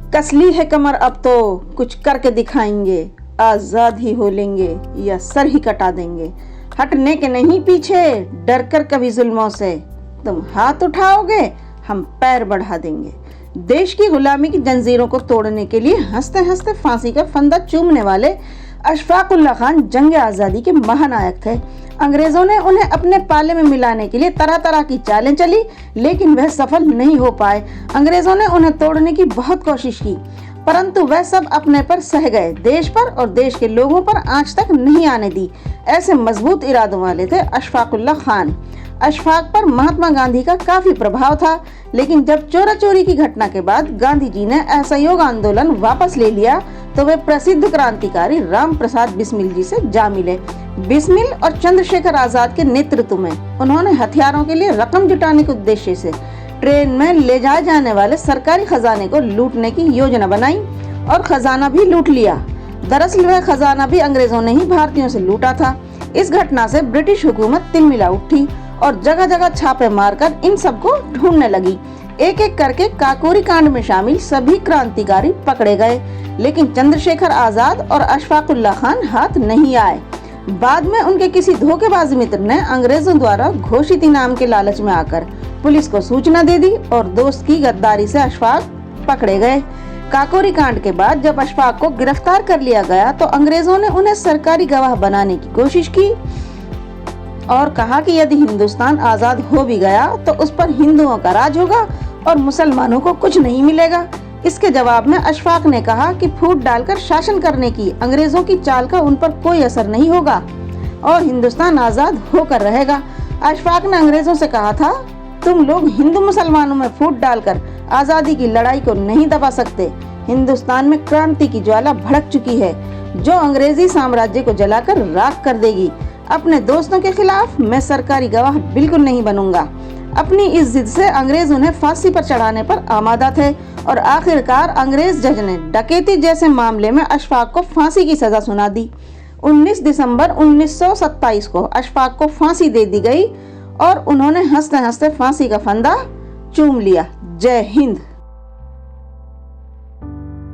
कसली है कमर, अब तो कुछ करके दिखाएंगे, आजाद ही हो लेंगे या सर ही कटा देंगे। हटने के नहीं पीछे, डर कर कभी जुल्मों से, तुम हाथ उठाओगे हम पैर बढ़ा देंगे। देश की गुलामी की जंजीरों को तोड़ने के लिए हंसते हंसते फांसी का फंदा चूमने वाले अशफाक उल्लाह खान जंग आज़ादी के महानायक थे। अंग्रेजों ने उन्हें अपने पाले में मिलाने के लिए तरह तरह की चालें चली, लेकिन वह सफल नहीं हो पाए। अंग्रेजों ने उन्हें तोड़ने की बहुत कोशिश की, परंतु वह सब अपने पर सह गए। देश पर और देश के लोगों पर आंच तक नहीं आने दी। ऐसे मजबूत इरादों वाले थे अशफाक उल्लाह खान। अशफाक पर महात्मा गांधी का काफी प्रभाव था, लेकिन जब चोरा चोरी की घटना के बाद गांधी जी ने असहयोग आंदोलन वापस ले लिया तो वे प्रसिद्ध क्रांतिकारी राम प्रसाद बिस्मिल जी से जा मिले। बिस्मिल और चंद्रशेखर आजाद के नेतृत्व में उन्होंने हथियारों के लिए रकम जुटाने के उद्देश्य से ट्रेन में ले जाए जाने वाले सरकारी खजाने को लूटने की योजना बनाई और खजाना भी लूट लिया। दरअसल वह खजाना भी अंग्रेजों ने ही भारतीयों से लूटा था। इस घटना से ब्रिटिश हुकूमत तिलमिला उठी और जगह जगह छापे मारकर इन सबको ढूंढने लगी। एक एक करके काकोरी कांड में शामिल सभी क्रांतिकारी पकड़े गए, लेकिन चंद्रशेखर आजाद और अशफाक उल्लाह खान हाथ नहीं आए। बाद में उनके किसी धोखेबाज मित्र ने अंग्रेजों द्वारा घोषित इनाम के लालच में आकर पुलिस को सूचना दे दी और दोस्त की गद्दारी से अशफाक पकड़े गए। काकोरी कांड के बाद जब अशफाक को गिरफ्तार कर लिया गया तो अंग्रेजों ने उन्हें सरकारी गवाह बनाने की कोशिश की और कहा कि यदि हिंदुस्तान आजाद हो भी गया तो उस पर हिंदुओं का राज होगा और मुसलमानों को कुछ नहीं मिलेगा। इसके जवाब में अशफाक ने कहा कि फूट डालकर शासन करने की अंग्रेजों की चाल का उन पर कोई असर नहीं होगा और हिंदुस्तान आजाद होकर रहेगा। अशफाक ने अंग्रेजों से कहा था, तुम लोग हिंदू मुसलमानों में फूट डालकर आजादी की लड़ाई को नहीं दबा सकते। हिंदुस्तान में क्रांति की ज्वाला भड़क चुकी है जो अंग्रेजी साम्राज्य को जलाकर राख कर देगी। अपने दोस्तों के खिलाफ मैं सरकारी गवाह बिल्कुल नहीं बनूंगा। अपनी इस जिद से अंग्रेज उन्हें फांसी पर चढ़ाने पर आमादा थे और आखिरकार अंग्रेज जज ने डकैती जैसे मामले में अशफाक को फांसी की सजा सुना दी। 19 दिसंबर 1927 को अशफाक को फांसी दे दी गई और उन्होंने हंसते हंसते फांसी का फंदा चूम लिया। जय हिंद।